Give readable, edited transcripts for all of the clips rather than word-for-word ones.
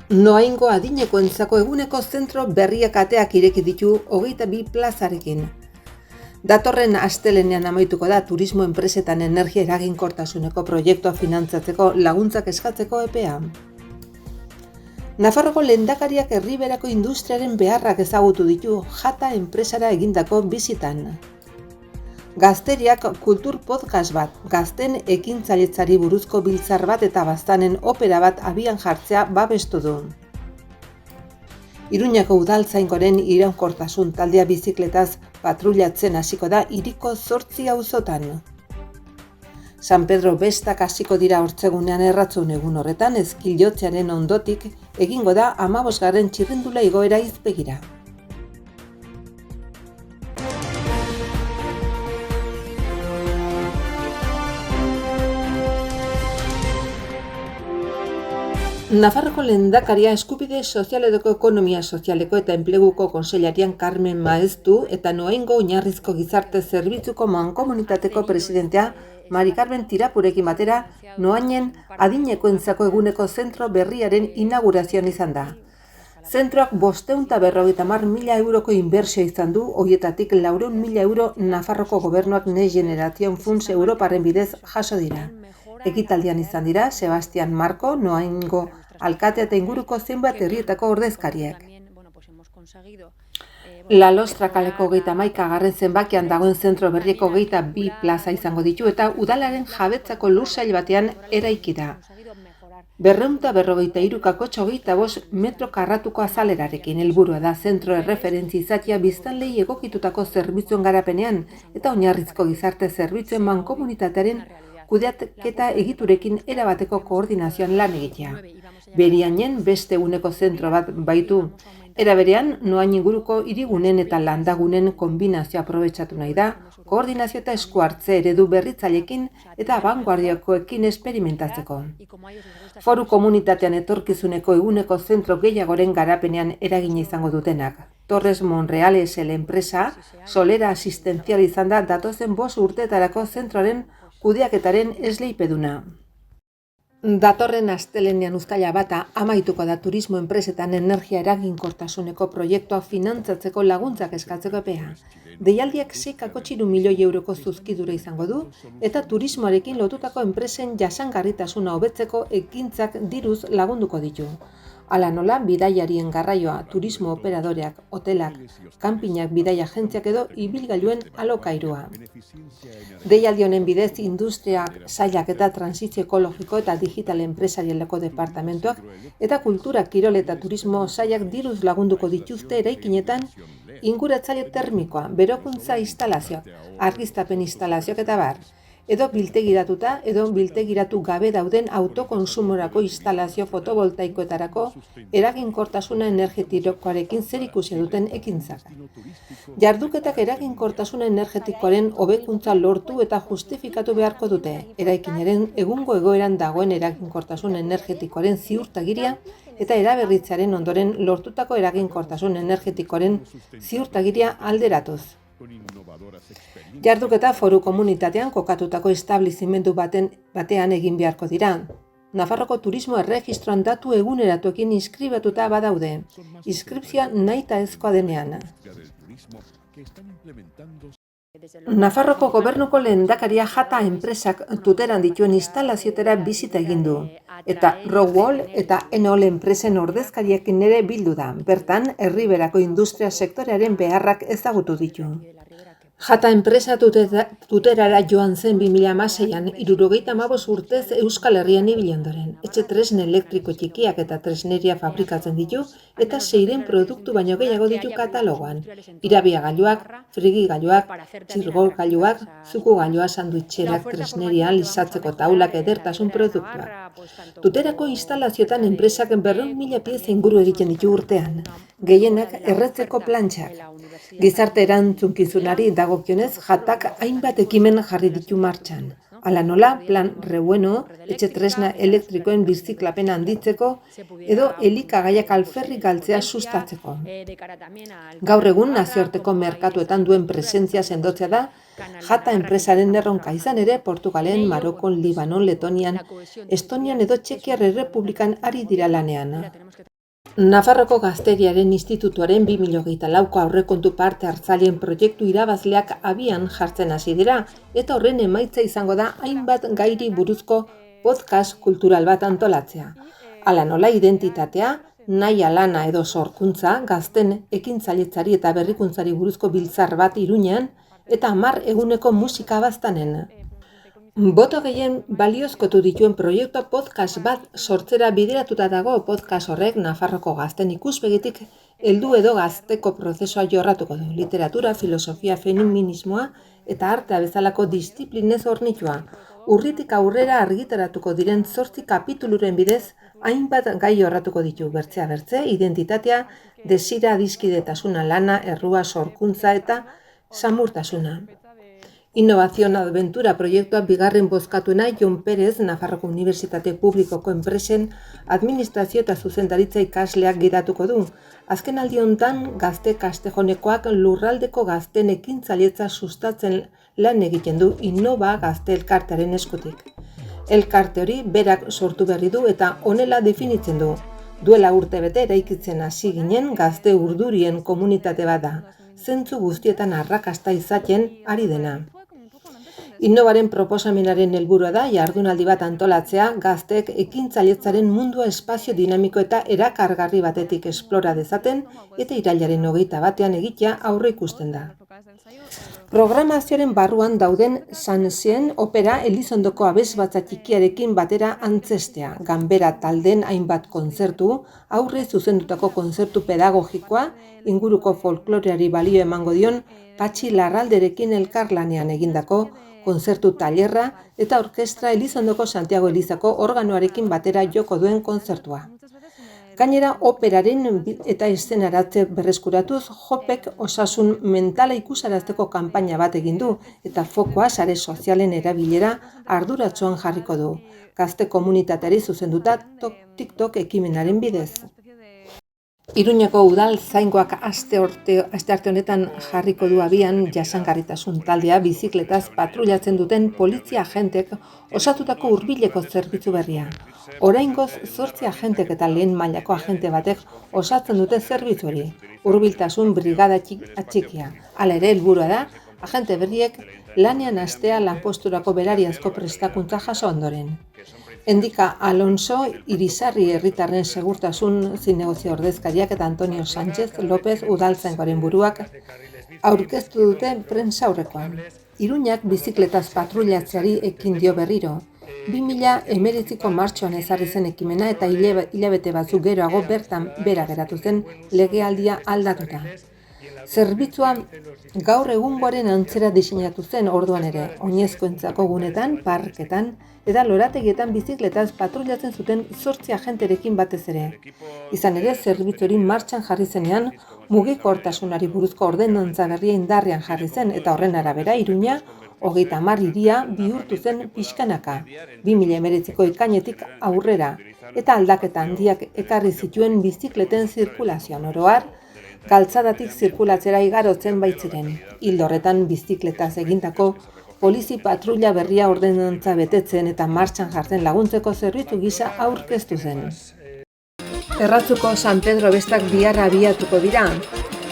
Noaingo adinekoentzako eguneko zentro berriak ateak ireki ditu 22 plazarekin. Datorren astelenean amaituko da turismo enpresetan energia eraginkortasuneko proiektua finantzatzeko laguntzak eskatzeko epea. Nafarroko lehendakariak Erriberako industriaren beharrak ezagutu ditu Jata enpresara egindako bizitan. Gazteriak kultur podcast bat, gazten ekintzailetzari buruzko biltzar bat eta baztanen opera bat abian jartzea babestu du. Iruñako udaltzaingoren iraunkortasun taldea bizikletaz patrullatzen hasiko da hiriko 8 auzotan. San Pedro bestak hasiko dira hortzegunean erratzun egun horretan ezkilotzearen ondotik egingo da 15. txirrindula igoera hizbegira. Nafarroko lehendakaria eskubide sozialedeko ekonomia sozialeko eta enpleguko kontseilarian Carmen Maeztu eta Noaingo oinarrizko gizarte zerbitzuko mankomunitateko presidentea Mari Carmen Tirapurekin batera Noainen adinekoentzako eguneko zentro berriaren inaugurazioan izan da. Zentroak 550.000 euroko inbertsio izan du, horietatik 400.000 euro Nafarroko gobernuak Next Generation Funds Europaren bidez jaso dira. Ekitaldian izan dira Sebastian Marko, Noaingo alkatea eta inguruko zenbat herrietako ordezkariak. La Lostra kaleko 31. zenbakian dagoen zentro berrieko 22 plaza izango ditu eta udalaren jabetzako lursail batean eraiki da. 253 kakotx 25 metro karratuko azalerarekin helburua da zentro erreferentzi izatea biztanleei egokitutako zerbitzuen garapenean eta oinarrizko gizarte zerbitzuen mankomunitatearen kudeaketa egiturekin erabateko koordinazioan lan egitea. Beriainen beste eguneko zentro bat baitu. Era berean, Noain inguruko hirigunen eta landagunen kombinazioa aprobetxatu nahi da, koordinazio eta esku hartze eredu berritzailekin eta abanguardiakoekin esperimentatzeko. Foru komunitatean etorkizuneko eguneko zentro gehiagoren garapenean eragina izango dutenak. Torres Monreal SL enpresa, solera asistenzial izan da datozen 5 urteetarako zentroaren kudeaketaren esleipeduna. Datorren astelenean uztaila bata amaituko da turismo enpresetan energia eraginkortasuneko proiektua finantzatzeko laguntzak eskatzeko epea. Deialdiak 6,3 milioi euroko zuzkidura izango du eta turismoarekin lotutako enpresen jasangarritasuna hobetzeko ekintzak diruz lagunduko ditu. Hala nola, bidaiarien garraioa, turismo operadoreak, hotelak, kanpinak, bidaia agentziak edo ibilgailuen alokairua. Deialdi honen bidez, industria sailak eta transizio ekologiko eta digital enpresarialeko departamentuak eta kultura, kirol eta turismo sailak diruz lagunduko dituzte eraikinetan inguratzaile termikoa, berokuntza instalazioak, argiztapen instalazioak eta bar. Edo biltegiratuta edo biltegiratu gabe dauden autokonsumorako instalazio fotovoltaikoetarako eraginkortasuna energetikoarekin zerikusia duten ekintzak. Jarduketak eraginkortasuna energetikoaren hobekuntza lortu eta justifikatu beharko dute, eraikinaren egungo egoeran dagoen eraginkortasun energetikoaren ziurtagiria eta eraberritzearen ondoren lortutako eraginkortasun energetikoaren ziurtagiria alderatuz. Jarduketa foru komunitatean kokatutako establizimendu batean egin beharko dira. Nafarroko turismo erregistroan datu eguneratuekin inskribatuta badaude. Inskripzioa nahitaezkoa denean. Nafarroko gobernuko lehendakaria Jata enpresak tuteran dituen instalazioetara bizita egin du. Eta Rowwall eta Enol enpresen ordezkariekin ere bildu da. Bertan, Erriberako industria sektorearen beharrak ezagutu ditu. Jata enpresa tuterara joan zen 2016an 75 urtez Euskal Herrian ibili ondoren. Etxe tresne elektriko txikiak eta tresneria fabrikatzen ditu eta 600 produktu baino gehiago ditu katalogoan. Irabiagailuak, frigigailuak, txirgorgailuak, zukugailuak, sandwitcherak, tresneria, lisatzeko taulak edertasun produktuak. Tuterako instalazioetan enpresak 200.000 pieza inguru egiten ditu urtean. Gehienak erretzeko plantxak. Gizarte erantzunkizunari dagokionez Jatak hainbat ekimen jarri ditu martxan. Hala nola, plan Rebueno, etxe tresna elektrikoen birziklapena handitzeko edo elikagaiak alferrik galtzea sustatzeko. Gaur egun nazioarteko merkatuetan duen presentzia sendotzea da Jata enpresaren erronka izan ere Portugalen, Marokon, Libanon, Letonian, Estonian edo Txekiar Errepublikan ari dira lanean. Nafarroko Gazteriaren Institutuaren 2024ko aurrekontu parte hartzaileen proiektu irabazleak abian jartzen hasi dira eta horren emaitza izango da hainbat gairi buruzko podcast kultural bat antolatzea. Hala nola identitatea, nahia lana edo sorkuntza, gazten ekintzailetzari eta berrikuntzari buruzko biltzar bat Iruñean eta 10 eguneko musika baztanen. Boto gehien baliozkotu dituen proiektua podcast bat sortzera bideratuta dago. Podcast horrek Nafarroko gazten ikuspegitik heldu edo gazteko prozesua jorratuko du. Literatura, filosofia, feminismoa eta artea bezalako disiplinez hornitua. Urritik aurrera argitaratuko diren 8 kapituluren bidez hainbat gai jorratuko ditu. Bertzea bertze, identitatea, desira, adiskidetasuna, lana, errua, sorkuntza eta samurtasuna. Innovazion Aventura proiektua bigarren bozkatuena Jon Perez, Nafarroko Unibertsitate Publikoko enpresen administrazio eta zuzendaritza ikasleak gidatuko du. Azken aldi hontan gazte kastejonekoak lurraldeko gazten ekintzailetza sustatzen lan egiten du Innova Gazte elkartearen eskutik. Elkarte hori berak sortu berri du eta honela definitzen du. Duela urtebete eraikitzen hasi ginen gazte urdurien komunitate bat da. Zentzu guztietan arrakasta izaten ari dena. Innovaren proposamenaren helburua da jardunaldi bat antolatzea gazteek ekintzailetzaren mundua espazio dinamiko eta erakargarri batetik esplora dezaten eta irailaren 21 egitea aurreikusten da. Programazioaren barruan dauden Sanzien opera Elizondoko abesbatza txikiarekin batera antzestea, ganbera taldeen hainbat kontzertu, aurre zuzendutako kontzertu pedagogikoa, inguruko folkloreari balio emango dion Patxi Larralderekin elkarlanean egindako kontzertu tailerra eta orkestra Elizondoko Santiago Elizako organoarekin batera joko duen kontzertua. Gainera, operaren eta eszenaratze berreskuratuz, Jopek osasun mentala ikusarazteko kanpaina bat egin du eta fokoa sare sozialen erabilera arduratsuan jarriko du. Gazte komunitateari zuzenduta TikTok ekimenaren bidez. Iruñeko udal zaingoak astearte honetan jarriko du abian jasangarritasun taldea bizikletaz patrullatzen duten polizia agentek osatutako hurbileko zerbitzu berria. Oraingoz 8 agentek eta lehen mailako agente batek osatzen dute zerbitzu hori, hurbiltasun brigada atxikia. Hala ere helburua da agente berriek lanean hastea lanposturako berariazko prestakuntza jaso ondoren. Endika Alonso Irisarri herritarren segurtasun zinegozio ordezkariak eta Antonio Sánchez López udaltzaingoaren buruak aurkeztu dute prentsa aurrekoan. Iruñak bizikletaz patrulatzeari ekin dio berriro. 2019ko martxoan ezarri zen ekimena eta hilabete batzuk geroago bertan bera geratu zen legealdia aldatuta. Zerbitzua gaur egungoaren antzera diseinatu zen orduan ere, oinezkoentzako gunetan, parketan eta lorategietan bizikletaz patrullatzen zuten 8 agenterekin batez ere. Izan ere, zerbitzu hori martxan jarri zenean, mugikortasunari buruzko ordenantza berria indarrean jarri zen eta horren arabera Iruña 30 hiria bihurtu zen pixkanaka, 2019ko ekainetik aurrera eta aldaketa handiak ekarri zituen bizikleten zirkulazioan oro har, galtzadatik zirkulatzera igarotzen baitziren. Ildo horretan bizikletaz egindako polizi patrulla berria ordenantza betetzen eta martxan jartzen laguntzeko zerbitzu gisa aurkeztu zen. Erratzuko San Pedro bestak bihar abiatuko dira.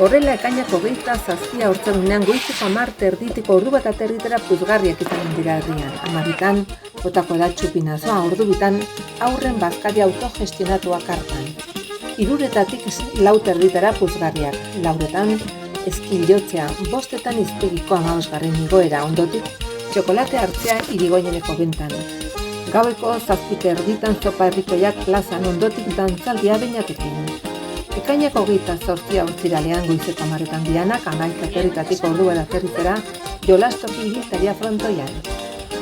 Horrela ekainak 27 ortzegunean goizeko 10:30 ordu bat aterritera puzgarriak izanen dira herrian. 11:00 botako da txupinazoa, ordu 2 aurren bazkari autogestionatuak hartan. 3:00 4:30 puzgarriak, 4:00 eskil-jotzea, 5:00 izpegiko 15. igoera, ondotik txokolate hartzea Irigoyeneko bentan. Gaueko 7:30 zopa herrikoiak plazan, ondotik dantzaldia beinatekin. Ekainak 28 ortziralean goizeko 10:00 dianak, 11:00 ordu bat aterritera jolastoki ibiltaria frontoian.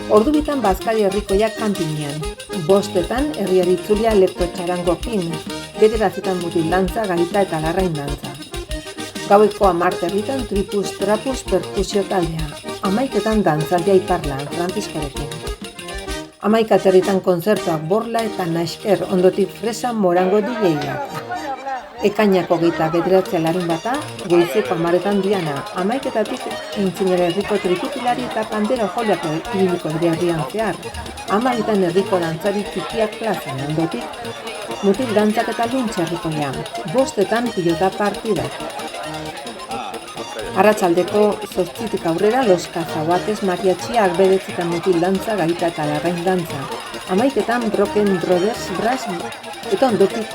Ordu 2 bazkari herrikoiak kanpinean. 5:00 herriari itzulia elektrotxarangokin, 9:00 mutil dantza, gaita eta larrain dantza. Gaueko 10:00 tripus trapus perkusio taldea. 11:00 dantzaldia Iparlan, Frantiskorekin. 11:00 kontzertuak Borla eta Nasker, ondotik Fresa Morango DJak. Ekainak 29 larunbata, goizeko 10:00 diana, 11:00 Aintzinera herriko trikipilari eta pandero joliak ibiliko dira herrian zehar. 12:00 herriko dantzari txikiak plazan, ondotik Mutil dantzak eta luntxerrikoia, 5etan pilota partidak. Arratsaldeko 8 aurrera Los Cazaguates mariatxiak, 9 mutil dantza, gaita eta larrain dantza. 11etan Broken Brothers Brass eta ondotik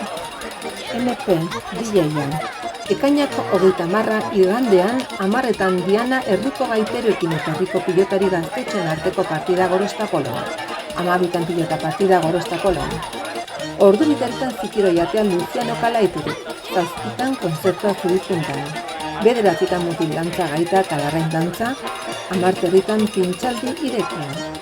MP DJ-a. Ekainak 30 igandean 10etan Diana herriko gaiteroekin eta herriko pilotari gaztetxen arteko partida Gorostakoloan. 12etan pilota partida Gorostakoloan. Ordu bitertan zikiroiatean Luciano Kalaiturik, 7etan konzertua Zuritzuntan. 9etan mutil dantza, gaita eta larrain dantza, 10etan pintxaldi irekian.